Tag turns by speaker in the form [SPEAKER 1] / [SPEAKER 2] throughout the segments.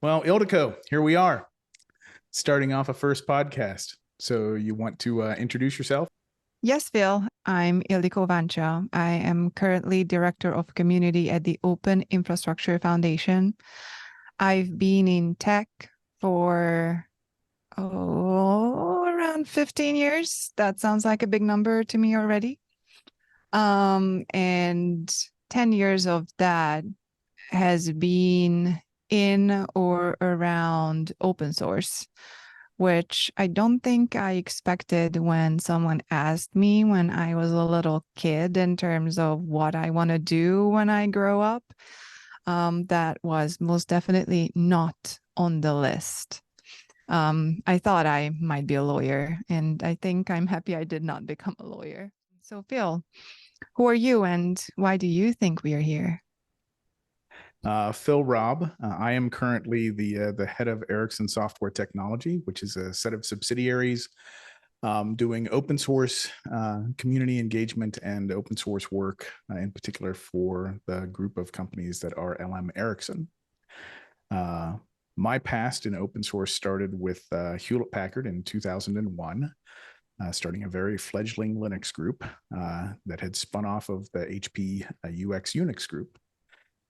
[SPEAKER 1] Well, Ildiko, here we are, starting off a first podcast. So you want to introduce yourself?
[SPEAKER 2] Yes, Phil. I'm Ildiko Vancha. I am currently Director of Community at the Open Infrastructure Foundation. I've been in tech for around 15 years. That sounds like a big number to me already. And 10 years of that has been in or around open source, which I don't think I expected when someone asked me when I was a little kid in terms of what I want to do when I grow up. That was most definitely not on the list. I thought I might be a lawyer, and I think I'm happy I did not become a lawyer. So, Phil, who are you and why do you think we are here?
[SPEAKER 1] Phil Robb. I am currently the head of Ericsson Software Technology, which is a set of subsidiaries doing open source community engagement and open source work, in particular for the group of companies that are LM Ericsson. My past in open source started with Hewlett Packard in 2001. Starting a very fledgling Linux group that had spun off of the HP UX Unix group.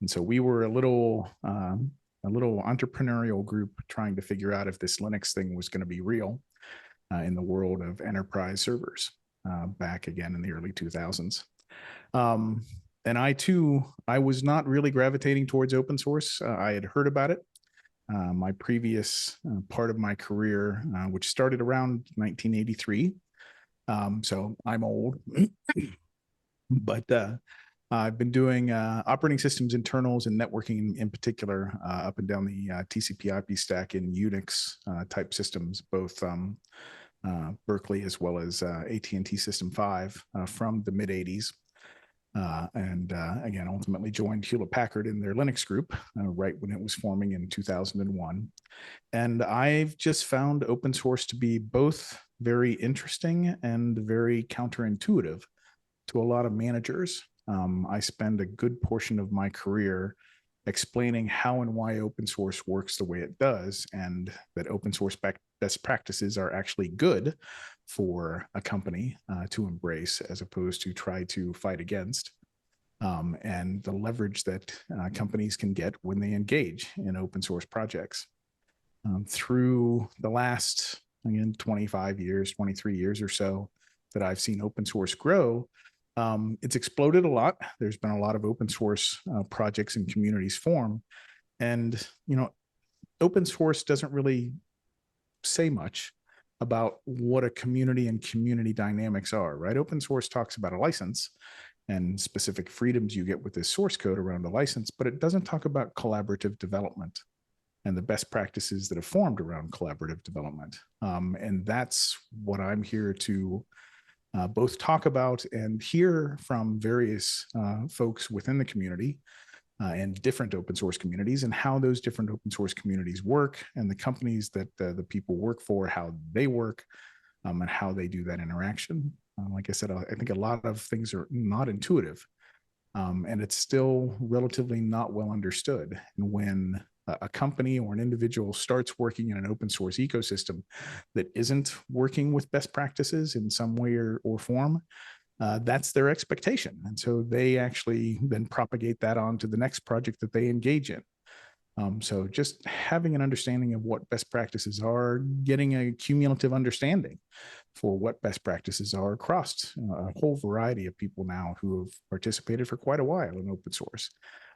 [SPEAKER 1] And so we were a little entrepreneurial group trying to figure out if this Linux thing was going to be real in the world of enterprise servers back again in the early 2000s. And I was not really gravitating towards open source. I had heard about it. My previous part of my career, which started around 1983. So I'm old, but I've been doing operating systems internals and networking in particular up and down the TCP/IP stack in Unix type systems, both Berkeley as well as AT&T System 5 from the mid 80s. And again, ultimately joined Hewlett Packard in their Linux group right when it was forming in 2001. And I've just found open source to be both very interesting and very counterintuitive to a lot of managers. I spend a good portion of my career explaining how and why open source works the way it does, and that open source best practices are actually good for a company to embrace as opposed to try to fight against, and the leverage that companies can get when they engage in open source projects. Through the last, again, 25 years, 23 years or so that I've seen open source grow, it's exploded a lot. There's been a lot of open source projects and communities form. And, open source doesn't really say much about what a community and community dynamics are, right? Open source talks about a license and specific freedoms you get with this source code around a license, but it doesn't talk about collaborative development and the best practices that have formed around collaborative development. And that's what I'm here to both talk about and hear from various folks within the community and different open source communities, and how those different open source communities work, and the companies that the people work for, how they work, and how they do that interaction. Like I said, I think a lot of things are not intuitive, and it's still relatively not well understood. And when a company or an individual starts working in an open source ecosystem that isn't working with best practices in some way or form, that's their expectation. And so they actually then propagate that onto the next project that they engage in. So just having an understanding of what best practices are, getting a cumulative understanding for what best practices are across a whole variety of people now who have participated for quite a while in open source.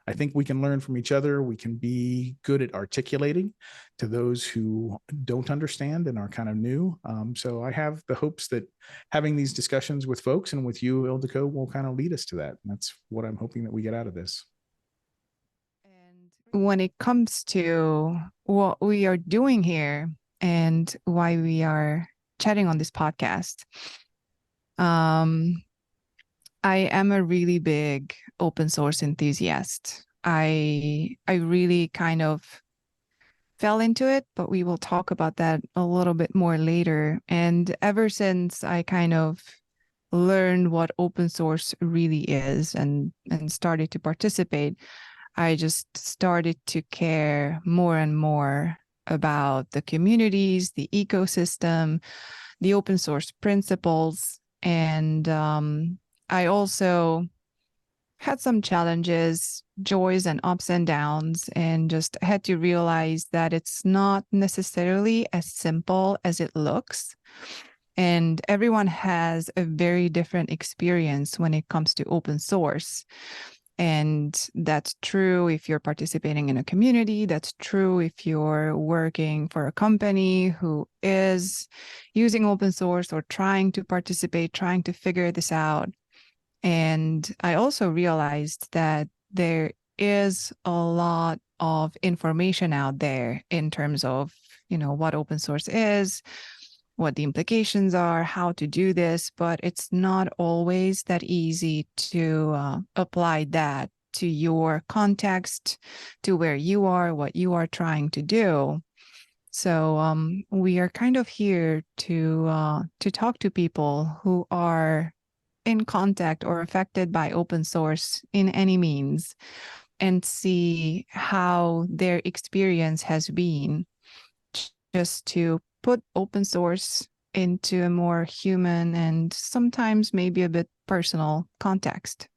[SPEAKER 1] I think we can learn from each other. We can be good at articulating to those who don't understand and are kind of new. So I have the hopes that having these discussions with folks and with you, Ildiko, will kind of lead us to that. And that's what I'm hoping that we get out of this.
[SPEAKER 2] And when it comes to what we are doing here and why we are chatting on this podcast, I am a really big open source enthusiast. I really kind of fell into it, but we will talk about that a little bit more later. And ever since I kind of learned what open source really is and started to participate, I just started to care more and more about the communities, the ecosystem, the open source principles. And I also had some challenges, joys and ups and downs, and just had to realize that it's not necessarily as simple as it looks. And everyone has a very different experience when it comes to open source. And that's true if you're participating in a community. That's true if you're working for a company who is using open source or trying to participate, trying to figure this out. And I also realized that there is a lot of information out there in terms of, what open source is, what the implications are, how to do this, but it's not always that easy to apply that to your context, to where you are, what you are trying to do. So we are kind of here to talk to people who are in contact or affected by open source in any means, and see how their experience has been, just to put open source into a more human and sometimes maybe a bit personal context.